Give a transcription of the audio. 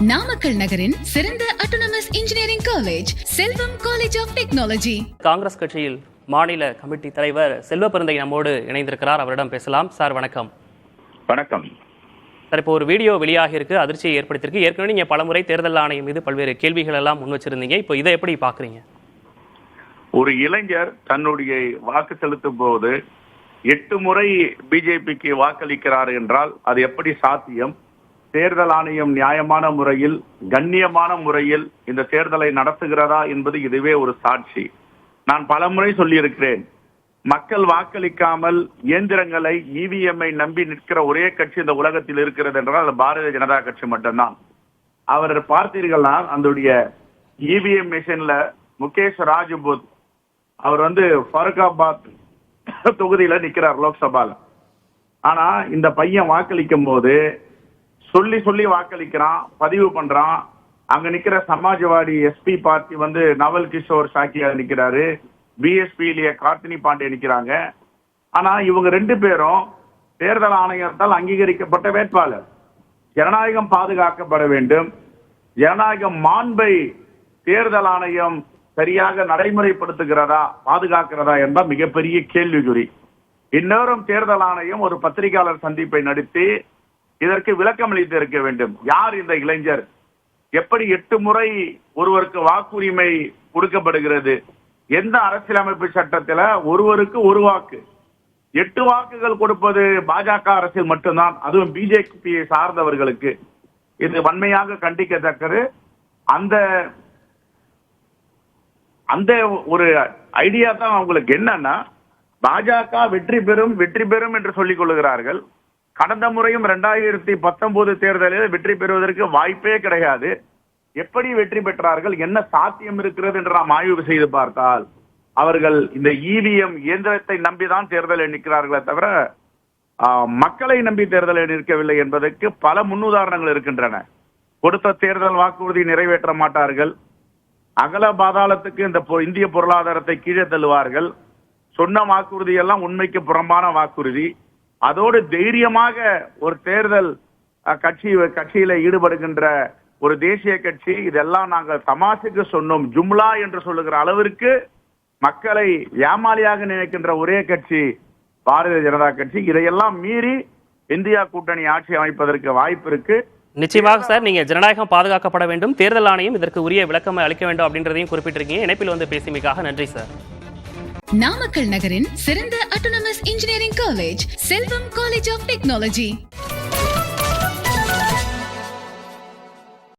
நாமக்கல் நகரின் சிறந்த autonomous engineering college Selvam college of technology. Congress கட்சியில் மாநில கமிட்டி தலைவர் செல்வபிறந்தை நம்மோடு இணைந்திருக்கிறார். அவரிடம் பேசலாம். சார் வணக்கம். வணக்கம் சார், இப்போ ஒரு வீடியோ வெளியாகி இருக்கு, அதிர்ச்சியை ஏற்படுத்தியிருக்கு. ஏற்கனவே நீங்க பலமுறை தேர்தல் ஆணையம் மீது பல்வேறு கேள்விகள் எல்லாம் முன் வச்சிருந்தீங்க. இப்போ இதை எப்படி பாக்குறீங்க? ஒரு இளைஞர் தன்னுடைய வாக்கு செலுத்தும் போது 8 முறை பிஜேபிக்கு வாக்களிக்கிறார் என்றால் அது எப்படி சாத்தியம்? தேர்தல் ஆணையம் நியாயமான முறையில், கண்ணியமான முறையில் இந்த தேர்தலை நடத்துகிறதா என்பது இதுவே ஒரு சாட்சி. நான் பலமுறை சொல்லியிருக்கிறேன், மக்கள் வாக்களிக்காமல் இயந்திரங்களை, இவிஎம்ஐ நம்பி நிற்கிற ஒரே கட்சி இந்த உலகத்தில் இருக்கிறது என்றால் அது பாரதிய ஜனதா கட்சி மட்டும்தான். அவர் பார்த்தீர்கள்னா அந்த இவிஎம் மிஷின்ல முகேஷ் ராஜ்புத் அவர் ஃபருக்காபாத் தொகுதியில நிக்கிறார் லோக்சபால. ஆனா இந்த பையன் வாக்களிக்கும் போது சொல்லி வாக்களிக்கிறான், பதிவு பண்றான். அங்க நிக்கிற சமாஜ்வாடி எஸ்பி பார்ட்டி நவல் கிஷோர் சாக்கியா நிக்கிறாரு, பிஎஸ்பியிலேயே கார்த்தினி பாண்டே நிக்கிறாங்க. ஆனா இவங்க 2 பேரும் தேர்தல் ஆணையத்தால் அங்கீகரிக்கப்பட்ட வேட்பாளர். ஜனநாயகம் பாதுகாக்கப்பட வேண்டும். ஜனநாயக மாண்பை தேர்தல் ஆணையம் சரியாக நடைமுறைப்படுத்துகிறதா, பாதுகாக்கிறதா என்ற மிகப்பெரிய கேள்விக்குறி. இன்னொரும் தேர்தல் ஆணையம் ஒரு பத்திரிகையாளர் சந்திப்பை நடத்தி இதற்கு விளக்கம் அளித்து இருக்க வேண்டும். யார் இந்த இளைஞர்? எப்படி 8 முறை ஒருவருக்கு வாக்குரிமை கொடுக்கப்படுகிறது? எந்த அரசியலமைப்பு சட்டத்தில் ஒருவருக்கு 1 வாக்கு, 8 வாக்குகள் கொடுப்பது பாஜக அரசியல் மட்டும்தான், அதுவும் பிஜேபியை சார்ந்தவர்களுக்கு. இது வன்மையாக கண்டிக்கத்தக்கது. அந்த ஒரு ஐடியா தான் அவங்களுக்கு. என்னன்னா, பாஜக வெற்றி பெறும் என்று சொல்லிக் கொள்ளுகிறார்கள். கடந்த முறையும் 2019 தேர்தலில் வெற்றி பெறுவதற்கு வாய்ப்பே கிடையாது. எப்படி வெற்றி பெற்றார்கள், என்ன சாத்தியம் இருக்கிறது என்று நாம் ஆய்வு செய்து பார்த்தால் அவர்கள் இந்த இவிஎம் இயந்திரத்தை நம்பிதான் தேர்தலில் நிற்கிறார்களே தவிர மக்களை நம்பி தேர்தலில் நிற்கவில்லை என்பதற்கு பல முன்னுதாரணங்கள் இருக்கின்றன. கொடுத்த தேர்தல் வாக்குறுதி நிறைவேற்ற மாட்டார்கள். அகல பாதாளத்துக்கு இந்த இந்திய பொருளாதாரத்தை கீழே தள்ளுவார்கள். சொன்ன வாக்குறுதி எல்லாம் உண்மைக்கு புறம்பான வாக்குறுதி. அதோடு தைரியமாக ஒரு தேர்தல் கட்சியில ஈடுபடுகின்ற ஒரு தேசிய கட்சி, இதெல்லாம் நாங்கள் தமாசுக்கு சொன்னோம், ஜும்லா என்று சொல்லுகிற அளவிற்கு மக்களை ஏமாளியாக நினைக்கின்ற ஒரே கட்சி பாரதிய ஜனதா கட்சி. இதையெல்லாம் மீறி இந்தியா கூட்டணி ஆட்சி அமைப்பதற்கு வாய்ப்பு இருக்கு. நிச்சயமாக சார், நீங்க ஜனநாயகம் பாதுகாக்கப்பட வேண்டும், தேர்தல் ஆணையம் இதற்கு உரிய விளக்கம் அளிக்க வேண்டும் அப்படின்றதையும் குறிப்பிட்டிருக்கீங்க. இணைப்பில் பேசியமைக்காக நன்றி சார். நாமக்கல் நகரின் சிறந்த autonomous engineering college Selvam college of technology.